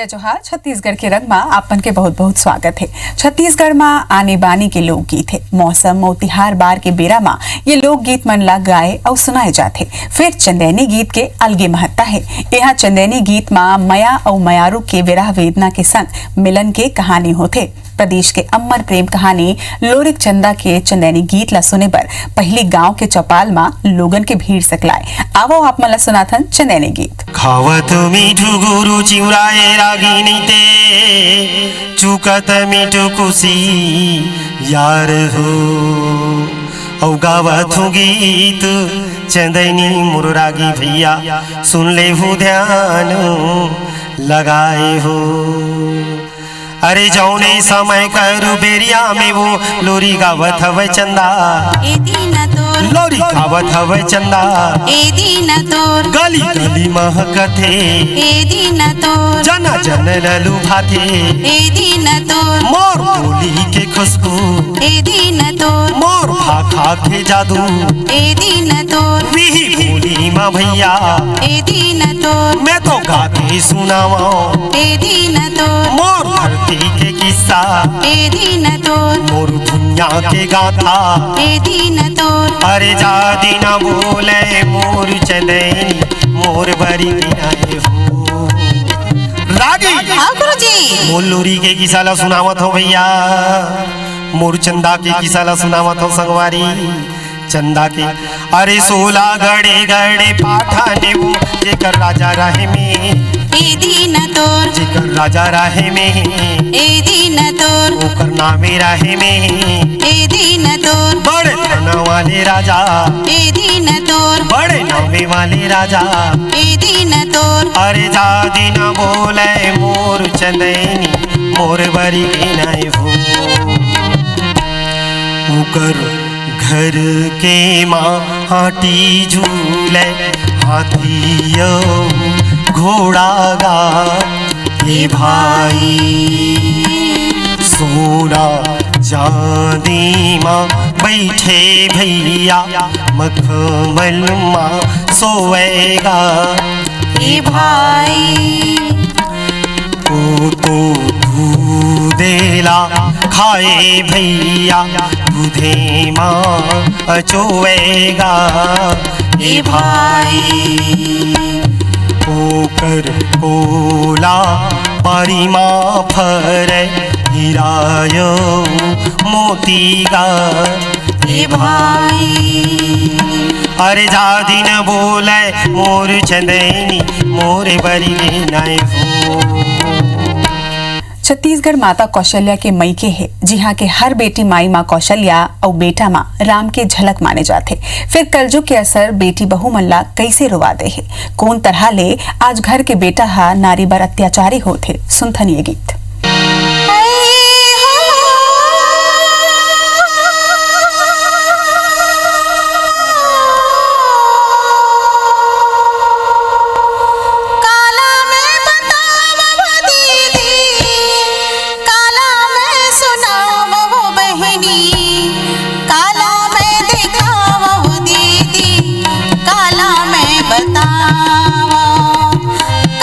जय जोहार। छत्तीसगढ़ के रंग में आपन के बहुत बहुत स्वागत है। छत्तीसगढ़ में आने बानी के लोकगीत है। मौसम और तिहार बार के बेरा में ये लोकगीत मन ला गाए और सुनाए जाते। फिर चंदैनी गीत के अलगे महत्ता है। यहाँ चंदैनी गीत में मया और मयारू के विरह वेदना के संग मिलन के कहानी होते। प्रदेश के अमर प्रेम कहानी लोरिक चंदा के चंदैनी गीत ला सुने पर पहली गांव के चौपाल में लोगन के भीड़ सकलाए। आवो आप मला सुनाथन चंदैनी गीत। खावत मीठू गुरु चिउराए रागिनी ते चुकत मीठू खुशी यार हो औ गावत गीत चंदैनी मुरागी भैया सुन ले हो ध्यान लगाए हो। अरे जौने समय करू बेरिया में वो लोरी गावत हवे चंदा लोरी गावत हवे चंदा गली गली महकथे जना जन ललू भाथे मोर बोली के खुशबू मोर भाखा के जादू विही बोली माँ भैया मैं तो गा के सुनावा मोर धरती के किस्सा मोर दुनिया के गाथा अरे जादी ना बोले मोर चंदैनी मोर बरी गिनाए हो। रागी मोर लोरी के किस्सा ला सुनावत हो भैया मोर चंदा के किस्सा ला सुनावत हो संगवारी चंदा के। अरे 16 गड़े गड़े पाठा ने वो जेकर राजा रहे में जेकर राजा रहे में ओकर नामे रहे में बड़े थाना वाले राजा बड़े नामे वाले राजा अरे जादी ना बोले मोर चंदैनी मोर बरी गिनाए हो। ओकर घर के माँ हाटी झूले हाथियो घोड़ा गा ये भाई सोना चांदी माँ बैठे भैया मखमल माँ सोएगा ये भाई को तो दूधेला खाए भैया दूधे माँ अचोएगा ये भाई ओकर कोला बारी माँ फर हीरायो मोती गा ये भाई अरे जादी न बोले मोर चंदैनी मोर बरी गिनाए हो। छत्तीसगढ़ माता कौशल्या के मईके है। जी हाँ के हर बेटी माई माँ कौशल्या और बेटा माँ राम के झलक माने जाते। फिर कलजुग के असर बेटी बहू मल्ला कैसे रुवा दे है। कौन तरह ले आज घर के बेटा हा नारी बर अत्याचारी होते। सुनथन ये गीत।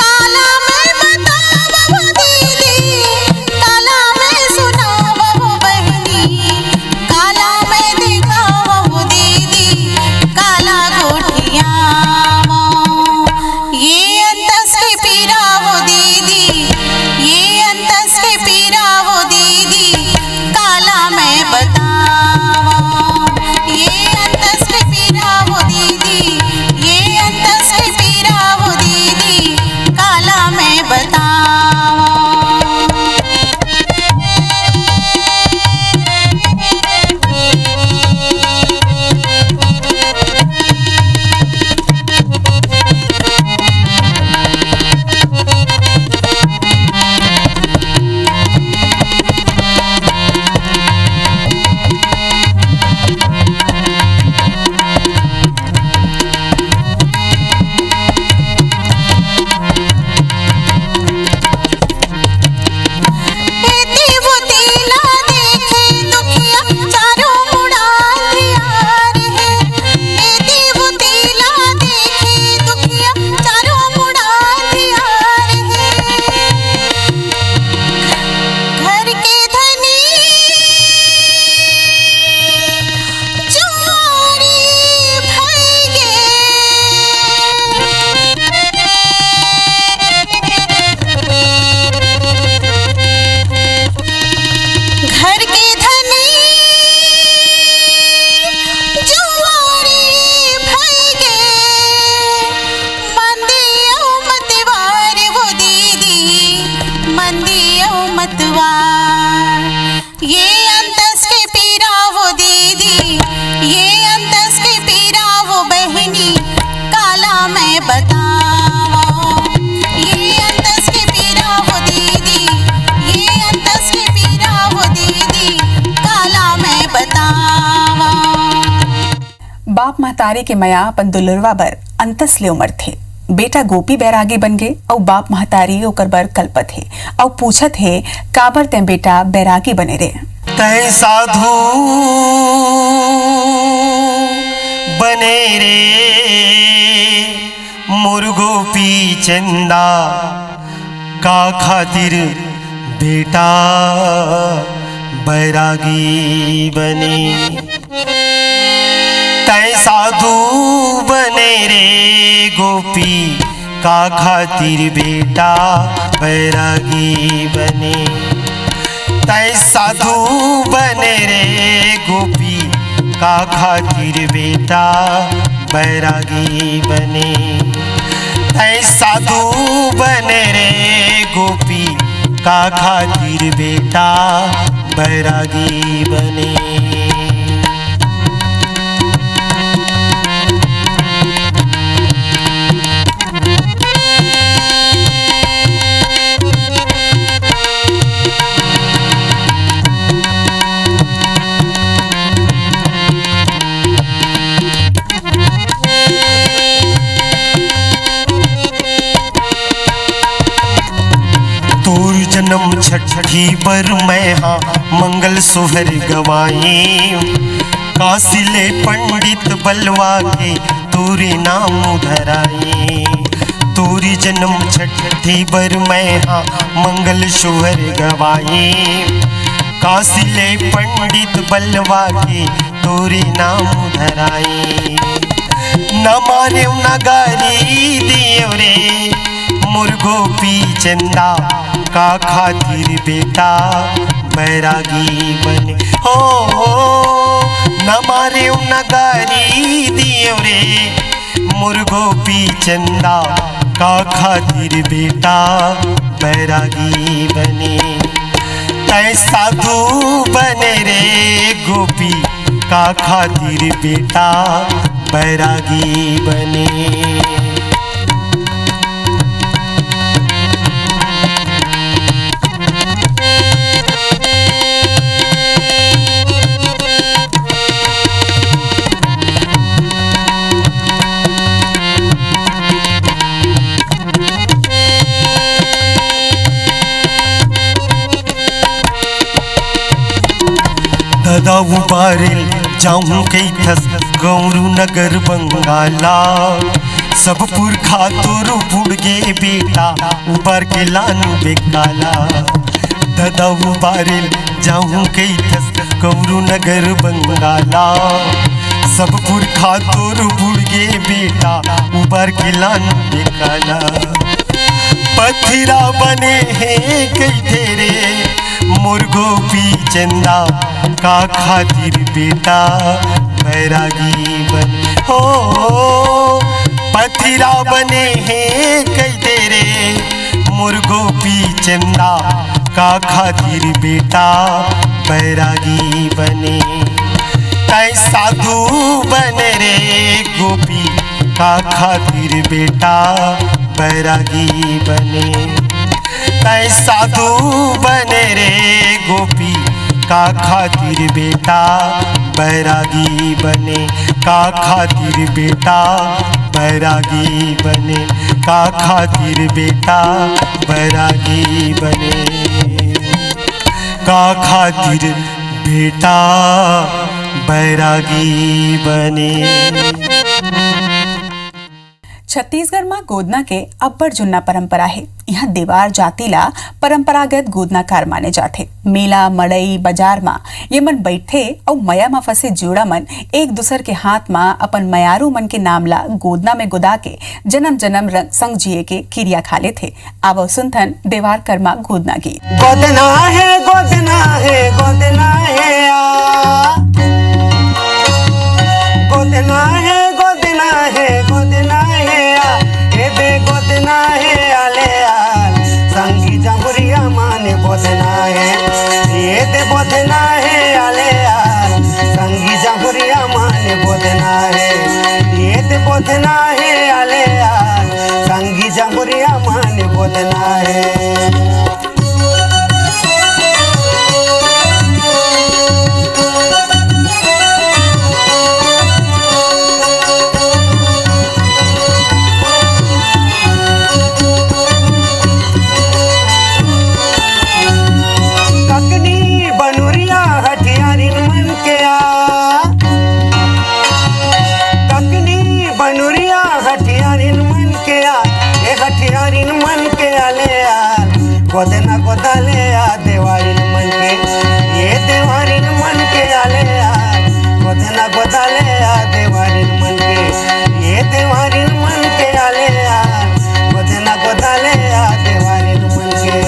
काला में बतावा दीदी महतारी के मया अपन दुलरवा बर अंतस ले उमर थे। बेटा गोपी बैरागी बन गए और बाप महतारी ओकर बर कल्पत है और पूछत है काबर ते बेटा बैरागी बने रे। तय साधु बने रे मुर्गोपी चंदा का खातिर बेटा बैरागी बने। तय साधु बने रे गोपी का खातिर बेटा बैरागी बने। तय साधु बने रे गोपी का खातिर बेटा बैरागी बने। तय साधु बने रे गोपी का खातिर बेटा बैरागी बने। जन्म छठी बर मैं हाँ मंगल सुहर गवाई। कासिले पंडित बलवा के तोरे नाम धराई। तोरी जन्म छठी बर मैं हाँ मंगल सुहर गवाई। कासिले पंडित बलवा के तोरे नाम धराई। न माने न गारी देव रे मुर्गोपी चंदा का खातिर बेटा बैरागी बने। हो न मारे न गारी दियो रे मुर्गोपी चंदा का खातिर बेटा बैरागी बने। तय साधु बने रे गोपी का खातिर बेटा बैरागी बने। दाऊ बारिल जाऊं कैथस गौरू नगर बंगाला। सब पुरखा तोरू बुड़गे बेटा उबर के लानू बेकाला। दाऊ बारिल जाऊं कैथस गौरू नगर बंगाला। सब पुरखा तोरू बुड़गे बेटा उबर के लानू बेकाला। पथिरा बने हैं कई तेरे मुर्गोपी चंदा का खातिर बेटा बैरागी बने। हो पथिरा बने हैं कई तेरे मुर्गोपी चंदा का खातिर बेटा बैरागी बने। तय साधु बने रे गोपी का खातिर बेटा बैरागी बने। तय साधु बने रे गोपी का खातिर बेटा बैरागी बने। का खातिर बेटा बैरागी बने। का खातिर बेटा बैरागी बने। का खातिर बेटा बैरागी बने। छत्तीसगढ़ में गोदना के अब्बड़ जुन्ना परंपरा है। यहाँ देवार जातिला परंपरागत गोदना कार माने जाते। मेला मड़ई बाजार में ये मन बैठे और मया में फंसे जोड़ा मन एक दूसर के हाथ में अपन मयारू मन के नामला गोदना में गुदा के जन्म जन्म संग जिए के क्रिया खा ले थे। आवो सुनथन देवार कर्मा गोदना गीत। गोदना है गोदना है गोदना है आ। गोदना है गोदना है गोदना है आ। हे बे गोदना है आले आल संगी जमुरिया माने गोदना है। ये दे गोदना है आले आल संगी जमुरिया माने गोदना है। ये दे गोदना है आले आल संगी जमुरिया माने गोदना है। गोदाले आ देवारीन मन के, ये देवारीन मन के आले आ गोदना गोदाले आ देवारीन मन के, ये देवारीन मन के आले आ गोदना गोदाले आ देवारीन मन के।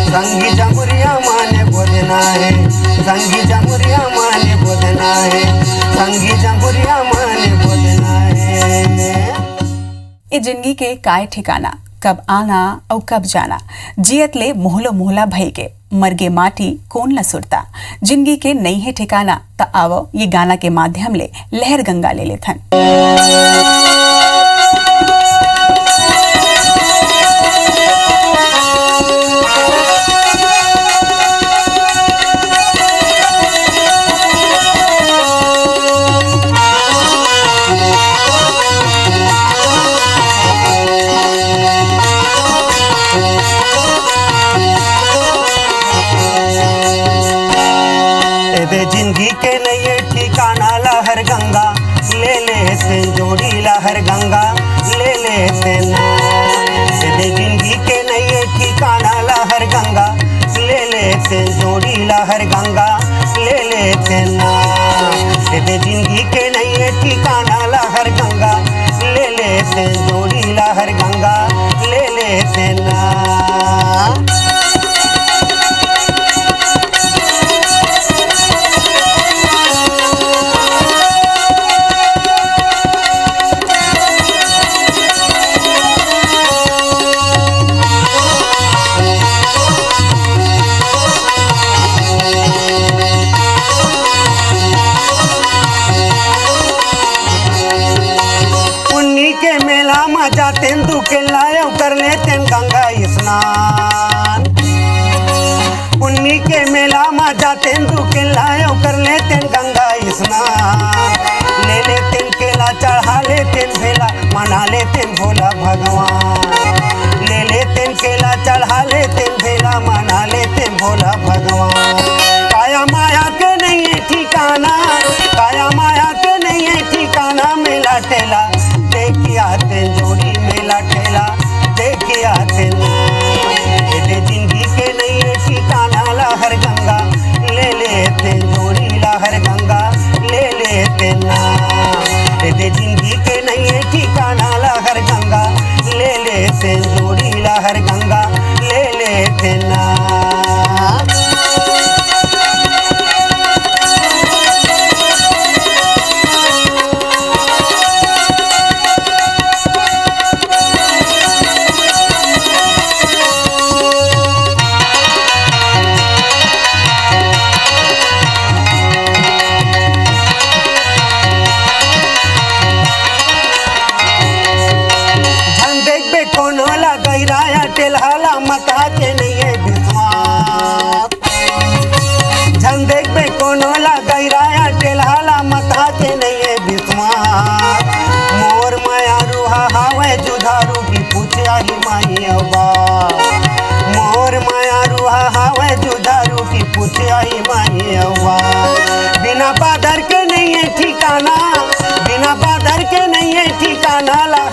संगी जमुरिया माने बोधना है, संगी जमुरिया माने बोधना है, संगी जमुरिया माने बोधना है। ए जिंदगी के काय ठिकाना, कब आना और कब जाना, जियत ले मोहलो मोहला भई के, मरगे माटी कौन ला सुरता, जिंदगी के नहीं है ठिकाना। त आवो ये गाना के माध्यम ले लहर गंगा ले लेथन। जिंदगी के नए ठिकाना लहर गंगा ले लेते, जोड़ी लहर गंगा ले लेते ना। जिंदगी के नए ठिकाना लहर गंगा ले लेते, जोड़ी लहर गंगा ले लेते ना। जिंदगी के नए ठिकाना लहर गंगा ले लेते, जोड़ी लहर गंगा ले लेते ना। तेंदु के लायो कर लेते गंगा स्नान, उन्नी के मेला में जाते तेंदु के लायो कर लेते गंगा स्नान। ले लेते केला चढ़ा लेते भेला, मना लेते भोला भगवान। ले लेते केला चढ़ा लेते भेला, मना लेते भोला भगवान। काया माया के नहीं है ठिकाना, काया माया के नहीं है ठिकाना, मेला ठेला देखिए आते जोड़ी मेला ठेला देखिए आते। जिंदगी के नहीं है ठिकाना लहर गंगा ले लेते, जोड़ी लहर गंगा ले लेते ना। जिंदगी के नहीं है ठिकाना लहर गंगा ले लेते, जोड़ी लहर गंगा ले लेते ना।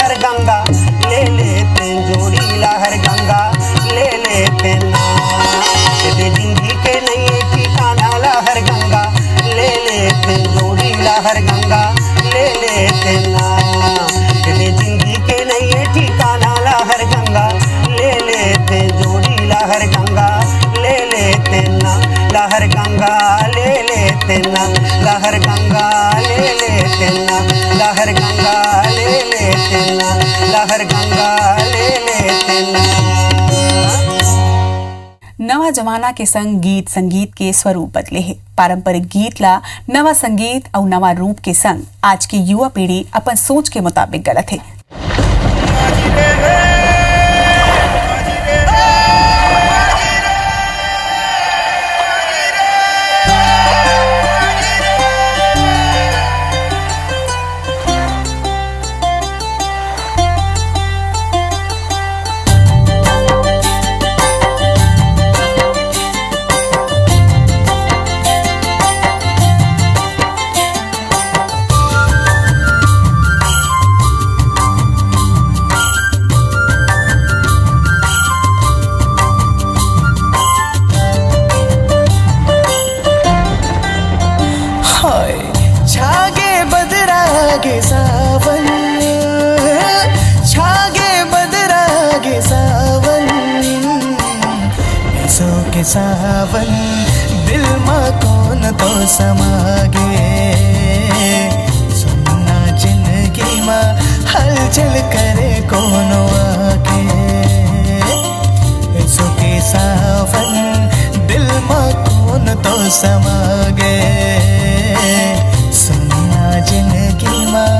लहर गंगा ले लेते जोड़ी लहर गंगा ले लेते ना दे जिंदगी के नए ठिकाना लहर गंगा ले लेते जोड़ी लहर गंगा ले लेते ना दे जिंदगी के नए ठिकाना लहर गंगा ले लेते जोड़ी लहर गंगा ले लेते ना लहर गंगा ले लेते ना लहर गंगा ले लेते ना लहर गंगा ले लेते ना लहर गंगा ले लेते ना। नवा जमाना के संग गीत संगीत के स्वरूप बदले हैं। पारंपरिक गीत ला नवा संगीत और नवा रूप के संग आज की युवा पीढ़ी अपन सोच के मुताबिक गलत है। सावन दिल माँ कौन तो समागे सुनना जिंदगी माँ हलचल करे कौन आके ऐसो के सावन दिल माँ कौन तो समागे सुनना जिंदगी माँ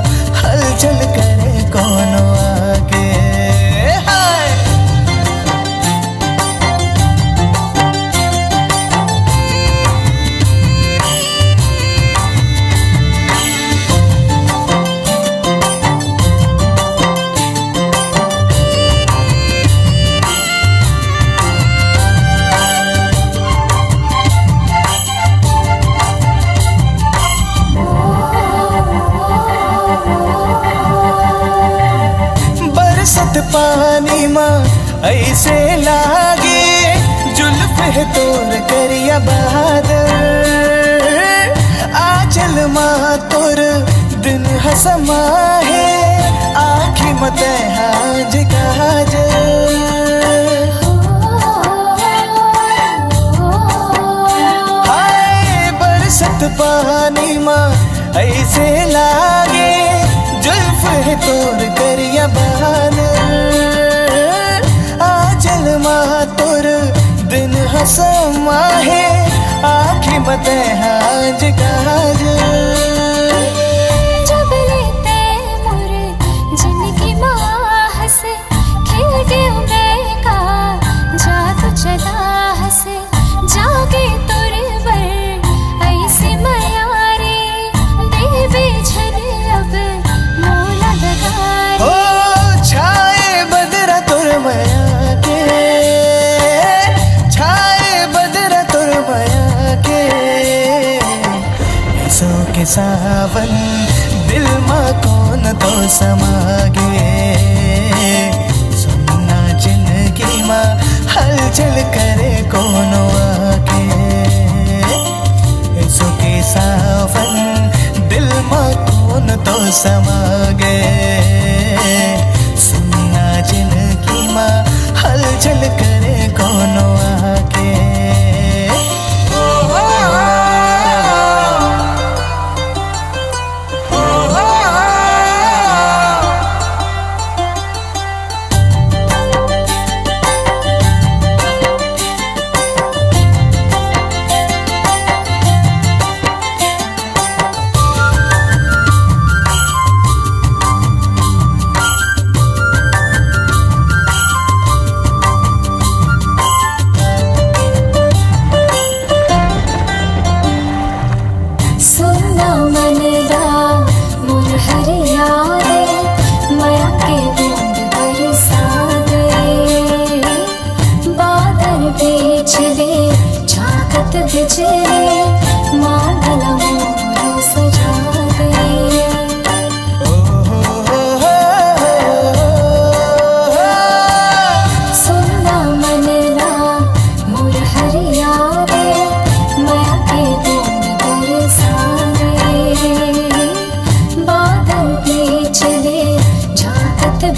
हलचल करे कौन आके। पानी माँ ऐसे लागे जुल्फ है तोर करिया बादल आचल माँ तोर दिन हसमा है आँखी मत हाज काजल हाय बरसत पानी माँ ऐसे लागे जुल्फ है तोर करिया बादल आचल माँ तोर दिन हसमा है आँखी मत हाज काजल जब लेते मोर जिंदगी माँ हंस खिल गए का जादू चला हंस जागे तोर बर ऐसे मयारे देवे झन अब मोला दगारे ओ छाए बदरा तोर मया के छाए बदरा तोर मया के ऐसो के सावन दिल माँ कौन तो समागे सुनना जिंदगी माँ हलचल करे कौन आके ऐसो के सावन दिल माँ कौन तो समागे सुनना जिंदगी माँ हलचल करे कौन आके।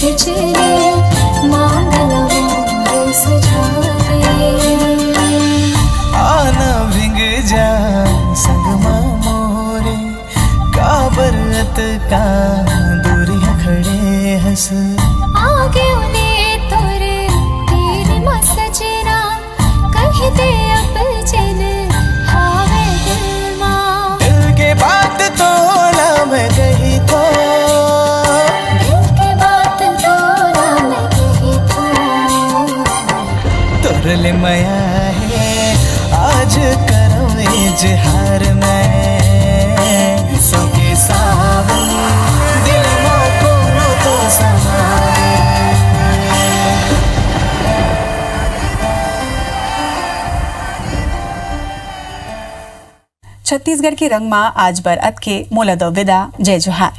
बिजली मांगला मोर सजावे आना भिंग जा संगमा मोरे काबरत का दूरिया खड़े हंस आगे उन्हें तोरे तेरे माँ सजना कह दे अब जिन हावे दिल माँ दिल के बात तो ना मैं कही तो दिल की बात तो ना मैं कही तो तुरले मया है आज करो इजहार में सबके सामने दिल को तो समाए छत्तीसगढ़ की रंगमा आज बर अत के मोला दो विदा जय जोहार।